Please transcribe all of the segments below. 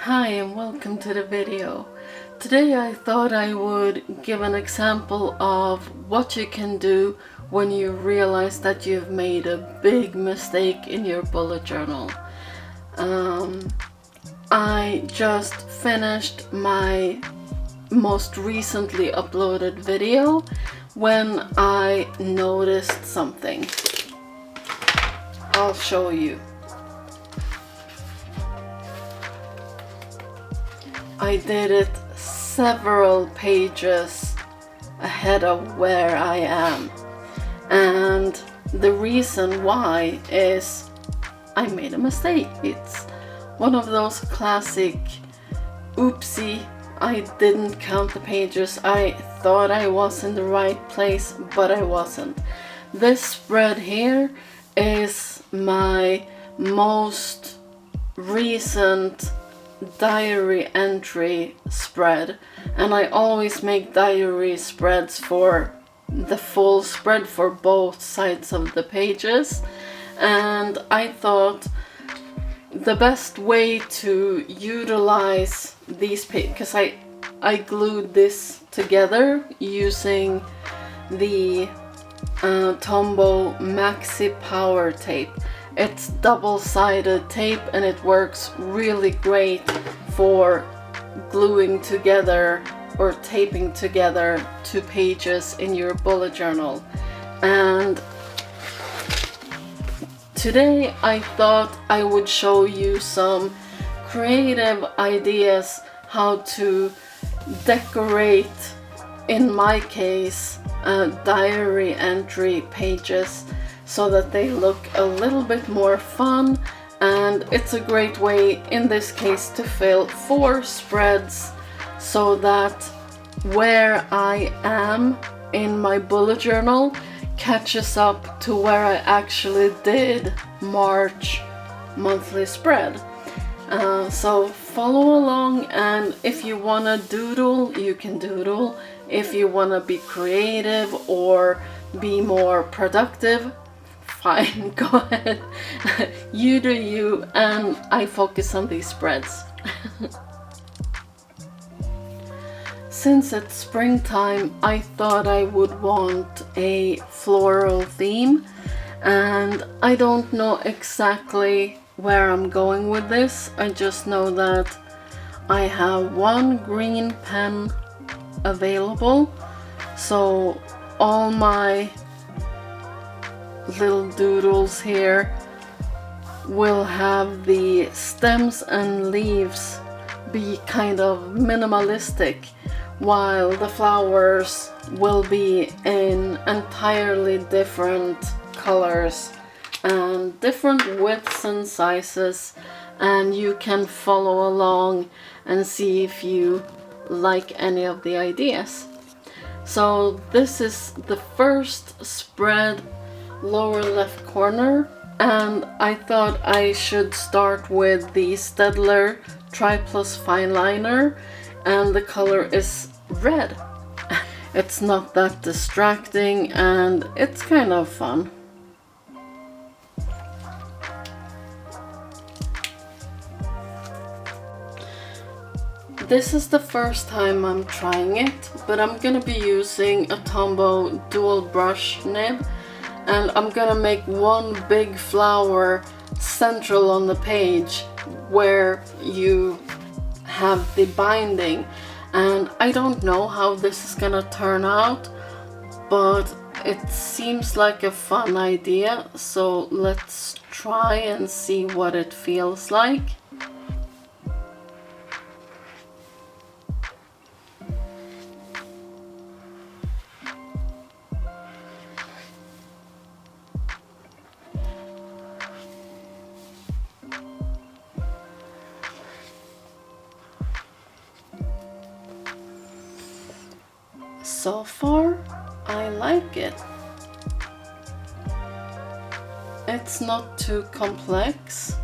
Hi and welcome to the video. Today I thought I would give an example of what you can do when you realize that you've made a big mistake in your bullet journal. I just finished my most recently uploaded video when I noticed something. I'll show you. I did it several pages ahead of where I am, and the reason why is I made a mistake. It's one of those classic oopsie, I didn't count the pages, I thought I was in the right place but I wasn't. This spread here is my most recent diary entry spread, and I always make diary spreads for the full spread for both sides of the pages, and I thought the best way to utilize these pages, because I glued this together using the Tombow Maxi Power Tape. It's double-sided tape and it works really great for gluing together or taping together two pages in your bullet journal. And today I thought I would show you some creative ideas how to decorate, in my case, diary entry pages so that they look a little bit more fun, and it's a great way in this case to fill 4 spreads so that where I am in my bullet journal catches up to where I actually did March monthly spread. So follow along, and if you wanna doodle, you can doodle. If you wanna be creative or be more productive, fine, go ahead. You do you, and I focus on these spreads. Since it's springtime, I thought I would want a floral theme, and I don't know exactly where I'm going with this. I just know that I have one green pen available, so all my little doodles here will have the stems and leaves be kind of minimalistic, while the flowers will be in entirely different colors and different widths and sizes, and you can follow along and see if you like any of the ideas. So this is the first spread, lower left corner, and I thought I should start with the Staedtler Tri-Plus Fine Liner, and the color is red. It's not that distracting and it's kind of fun. This is the first time I'm trying it, but I'm gonna be using a Tombow dual brush nib, and I'm gonna make one big flower central on the page where you have the binding. And I don't know how this is gonna turn out, but it seems like a fun idea, so let's try and see what it feels like. So far, I like it. It's not too complex.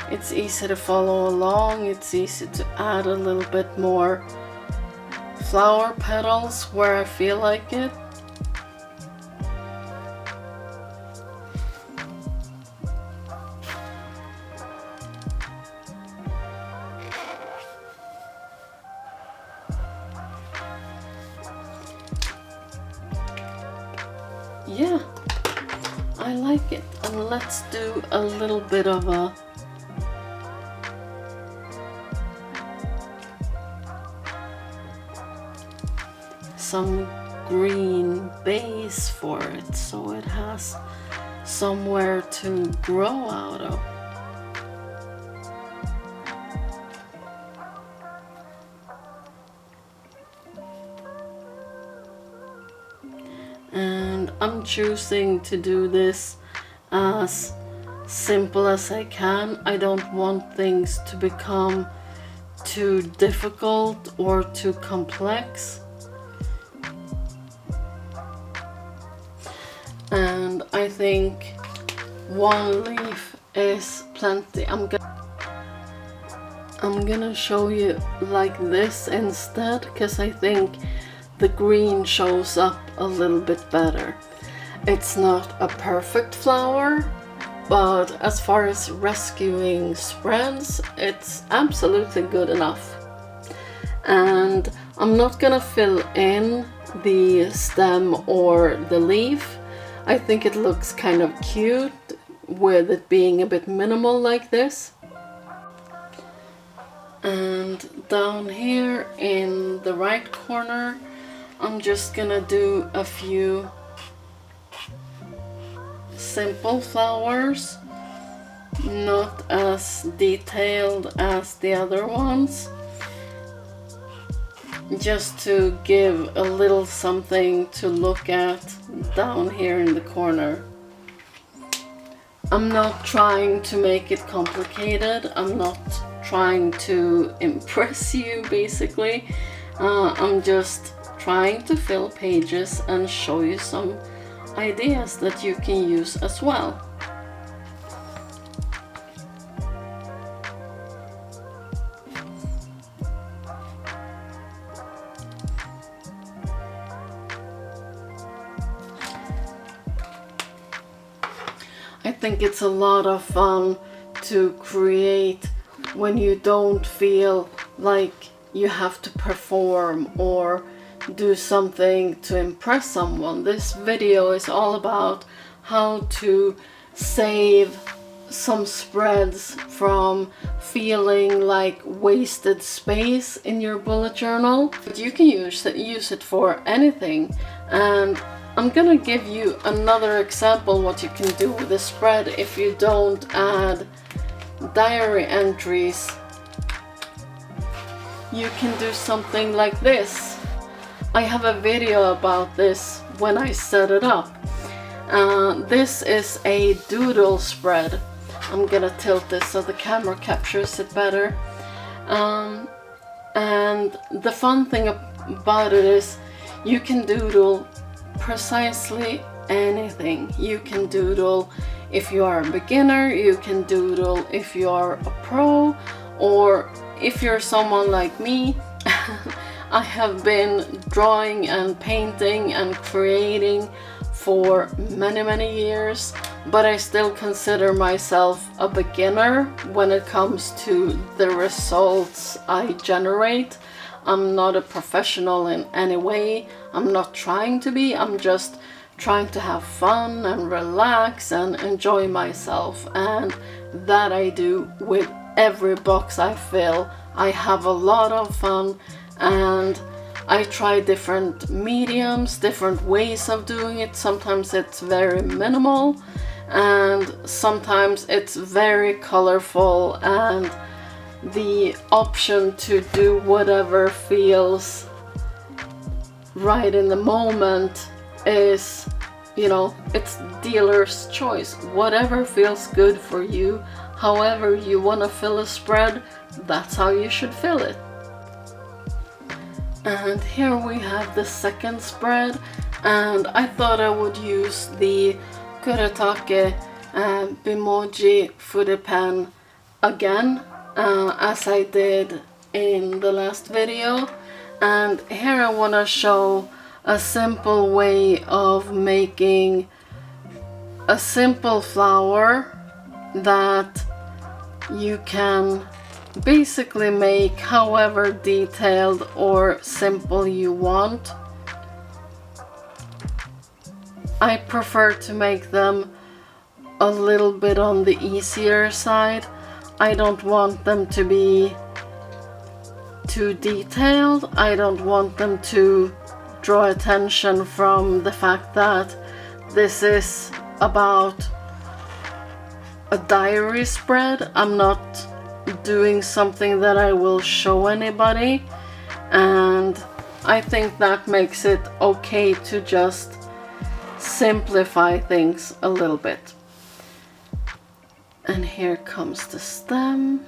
It's easy to follow along. It's easy to add a little bit more flower petals where I feel like it. let's do a little bit of a some green base for it, so it has somewhere to grow out of. And I'm choosing to do this as simple as I can. I don't want things to become too difficult or too complex. And I think one leaf is plenty. I'm gonna show you like this instead, because I think the green shows up a little bit better. It's not a perfect flower, but as far as rescuing spreads, it's absolutely good enough. And I'm not gonna fill in the stem or the leaf. I think it looks kind of cute with it being a bit minimal like this. And down here in the right corner, I'm just gonna do a few simple flowers, not as detailed as the other ones, just to give a little something to look at down here in the corner. I'm not trying to make it complicated. I'm not trying to impress you, basically. I'm just trying to fill pages and show you some ideas that you can use as well. I think it's a lot of fun to create when you don't feel like you have to perform or do something to impress someone. This video is all about how to save some spreads from feeling like wasted space in your bullet journal. But you can use it for anything, and I'm gonna give you another example what you can do with a spread if you don't add diary entries. You can do something like this. I have a video about this when I set it up. This is a doodle spread. I'm gonna tilt this so the camera captures it better. And the fun thing about it is you can doodle precisely anything. You can doodle if you are a beginner, you can doodle if you are a pro, or if you're someone like me. I have been drawing and painting and creating for many years, but I still consider myself a beginner when it comes to the results I generate. I'm not a professional in any way. I'm not trying to be. I'm just trying to have fun and relax and enjoy myself, and that I do with every box I fill. I have a lot of fun, and I try different mediums, different ways of doing it. Sometimes it's very minimal, and sometimes it's very colorful, and the option to do whatever feels right in the moment is, you know, it's dealer's choice. Whatever feels good for you, however you want to fill a spread, that's how you should fill it. And here we have the second spread, and I thought I would use the Kuretake Bimoji Fude pen again, as I did in the last video. And here I want to show a simple way of making a simple flower that you can basically make however detailed or simple you want. I prefer to make them a little bit on the easier side. I don't want them to be too detailed. I don't want them to draw attention from the fact that this is about a diary spread. I'm not doing something that I will show anybody, and I think that makes it okay to just simplify things a little bit. And here comes the stem.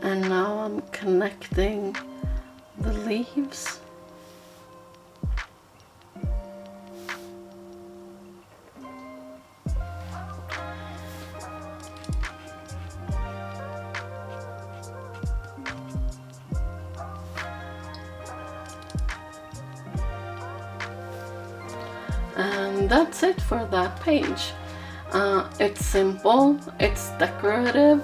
And now I'm connecting the leaves. And that's it for that page. It's simple, it's decorative,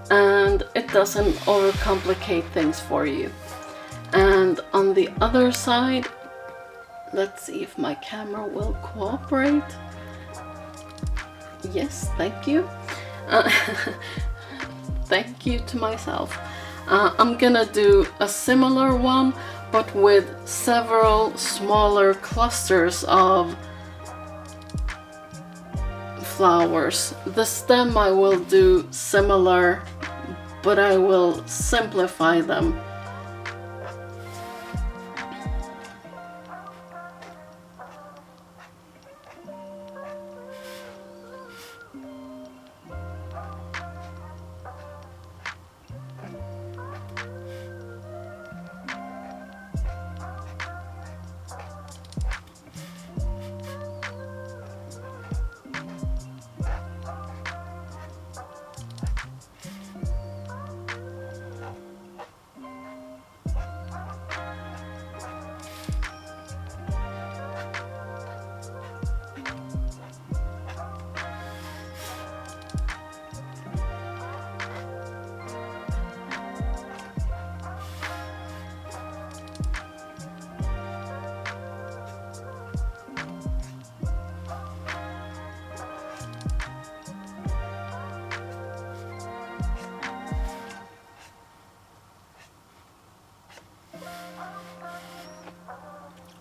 and it doesn't overcomplicate things for you. And on the other side, let's see if my camera will cooperate. Yes, thank you. Thank you to myself. I'm gonna do a similar one, but with several smaller clusters of flowers. The stem I will do similar, but I will simplify them.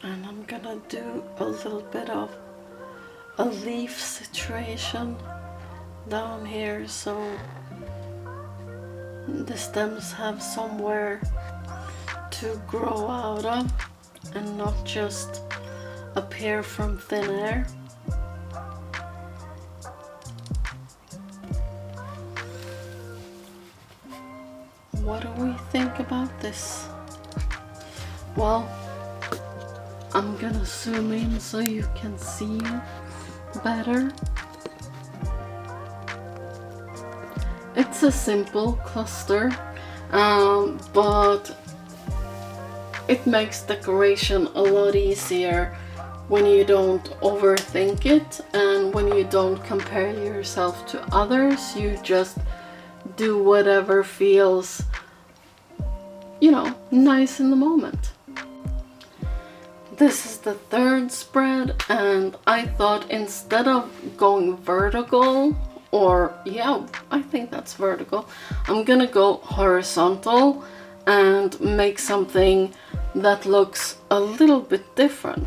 And I'm gonna do a little bit of a leaf situation down here, so the stems have somewhere to grow out of and not just appear from thin air. What do we think about this? Well, I'm gonna zoom in so you can see better. It's a simple cluster, but it makes decoration a lot easier when you don't overthink it and when you don't compare yourself to others. You just do whatever feels, you know, nice in the moment. This is the third spread, and I thought instead of going vertical, or yeah, I think that's vertical, I'm gonna go horizontal and make something that looks a little bit different.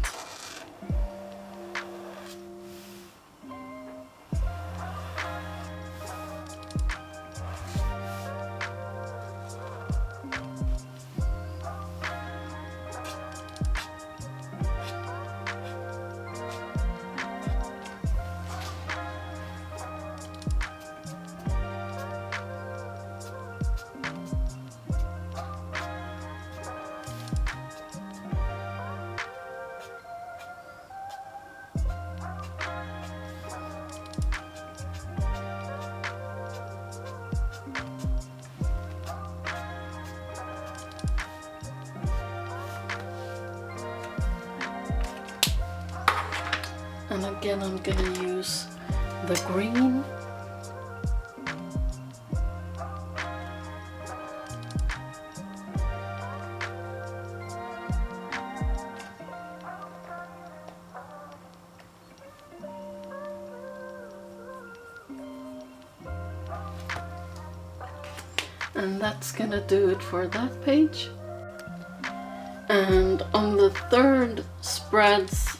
And again, I'm gonna use the green. And that's gonna do it for that page. And on the third spread's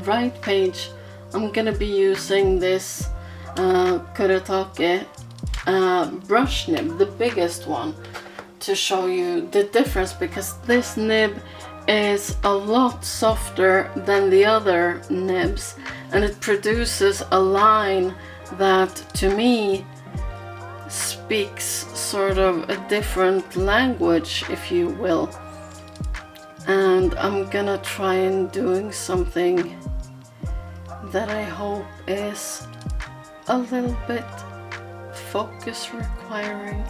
right page, I'm gonna be using this Kuretake brush nib, the biggest one, to show you the difference, because this nib is a lot softer than the other nibs, and it produces a line that to me speaks sort of a different language, if you will. And I'm gonna try and doing something that I hope is a little bit focus requiring.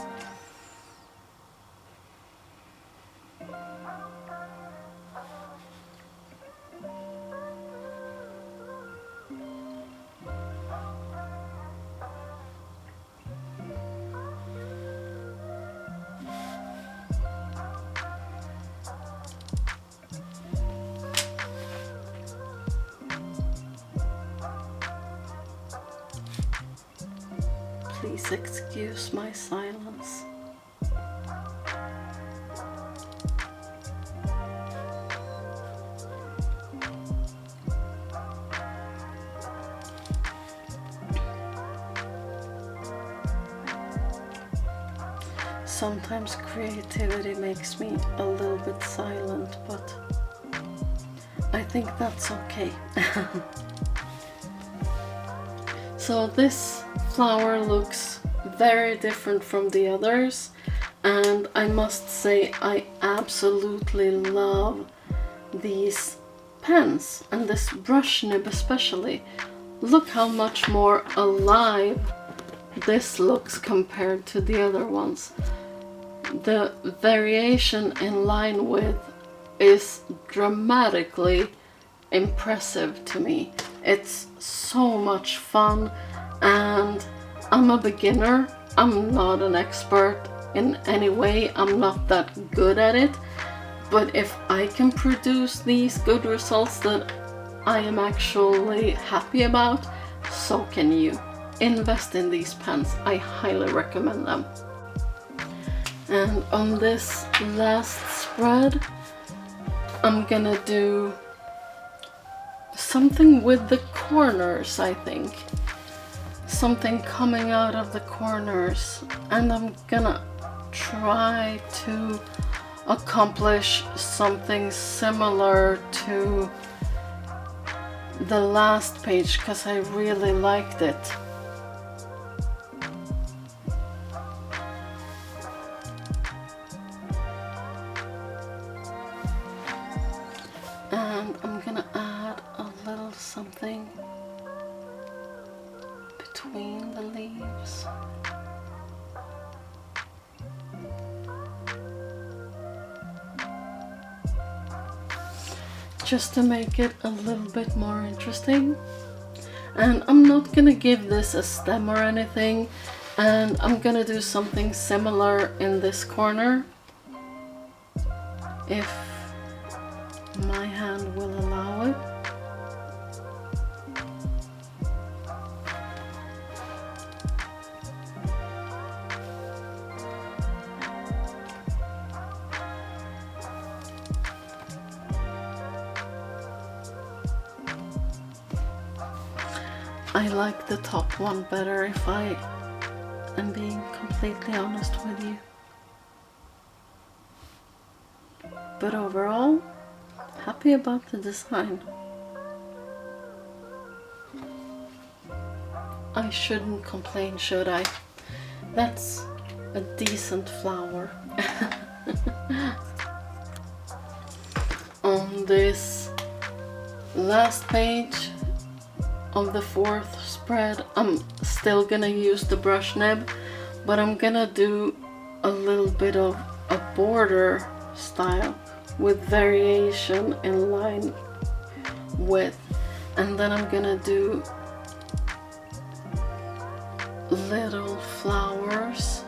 Please excuse my silence. Sometimes creativity makes me a little bit silent, but I think that's okay. So this flower looks very different from the others, and I must say I absolutely love these pens and this brush nib especially. Look how much more alive this looks compared to the other ones. The variation in line width is dramatically impressive to me. It's so much fun, and I'm a beginner. I'm not an expert in any way. I'm not that good at it. But if I can produce these good results that I am actually happy about, so can you. Invest in these pens. I highly recommend them. And on this last spread, I'm gonna do something with the corners, I think. Something coming out of the corners, and I'm gonna try to accomplish something similar to the last page, because I really liked it. And I'm gonna add a little something between the leaves. Just to make it a little bit more interesting. And I'm not gonna give this a stem or anything, and I'm gonna do something similar in this corner, if my hand will allow it. I like the top one better, if I am being completely honest with you. But overall, happy about the design. I shouldn't complain, should I? That's a decent flower. On this last page of the fourth spread, I'm still gonna use the brush nib, but I'm gonna do a little bit of a border style with variation in line width, and then I'm gonna do little flowers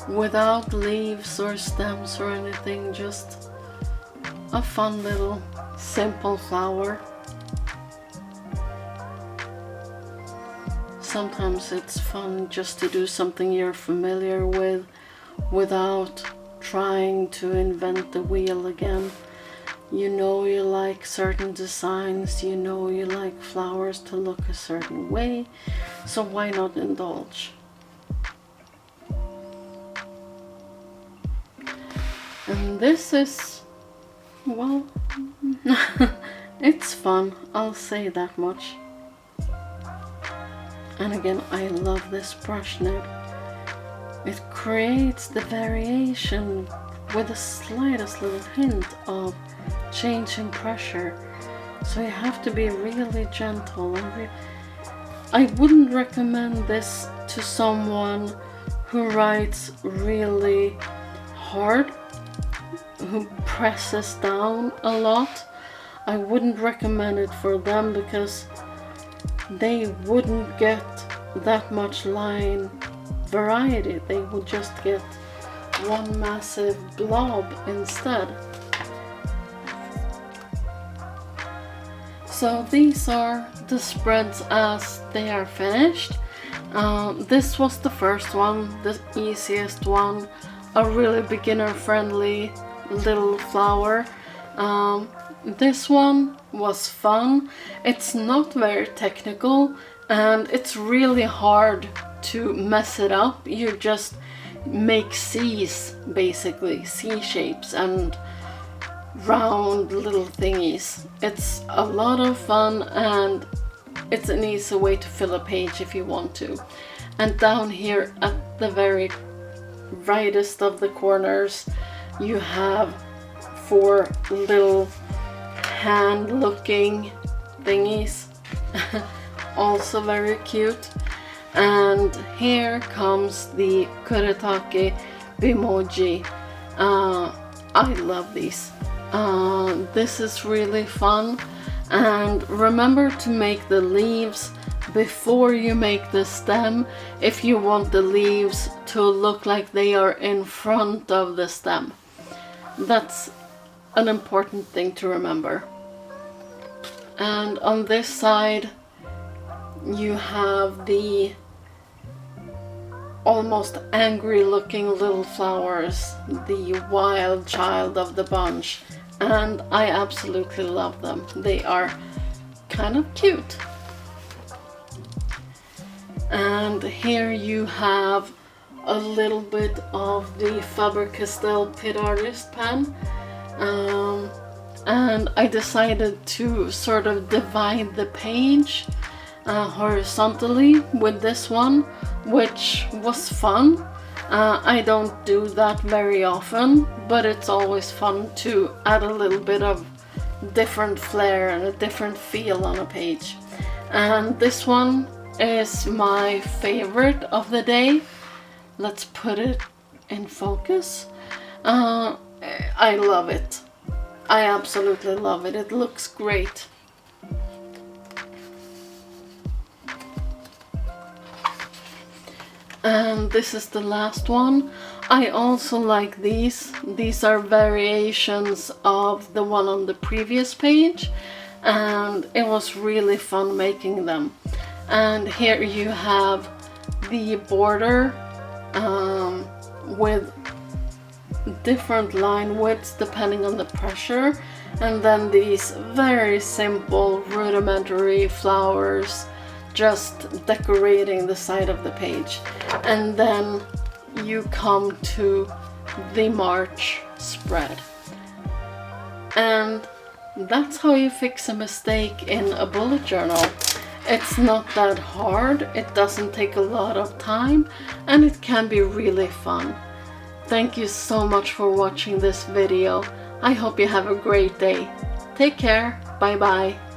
without leaves or stems or anything, just a fun little simple flower. sometimes it's fun just to do something you're familiar with without trying to invent the wheel again. You know you like certain designs, you know you like flowers to look a certain way, so why not indulge? And this is, well, it's fun, I'll say that much. And again, I love this brush nib. It creates the variation with the slightest little hint of change in pressure. So you have to be really gentle. And I wouldn't recommend this to someone who writes really hard, who presses down a lot. I wouldn't recommend it for them because they wouldn't get that much line variety. They would just get one massive blob instead. So these are the spreads as they are finished. This was the first one, the easiest one, a really beginner friendly little flower. This one was fun. It's not very technical and it's really hard to mess it up. You just make C's, basically, C shapes and round little thingies. It's a lot of fun and it's an easy way to fill a page if you want to. And down here at the very rightest of the corners you have 4 little hand looking thingies. Also very cute. And here comes the Kuretake Bimoji. I love these. This is really fun. And remember to make the leaves before you make the stem if you want the leaves to look like they are in front of the stem. That's an important thing to remember. And on this side you have the almost angry looking little flowers, the wild child of the bunch, and I absolutely love them. They are kind of cute. And here you have a little bit of the Faber-Castell Pit Artist pen. And I decided to sort of divide the page horizontally with this one, which was fun. I don't do that very often, but it's always fun to add a little bit of different flair and a different feel on a page. And this one is my favorite of the day. Let's put it in focus. I love it. I absolutely love it. It looks great. And this is the last one. I also like these. These are variations of the one on the previous page, and it was really fun making them. And here you have the border with different line widths depending on the pressure, and then these very simple rudimentary flowers just decorating the side of the page. And then you come to the March spread. And that's how you fix a mistake in a bullet journal. It's not that hard, it doesn't take a lot of time, and it can be really fun. Thank you so much for watching this video. I hope you have a great day. Take care. Bye bye.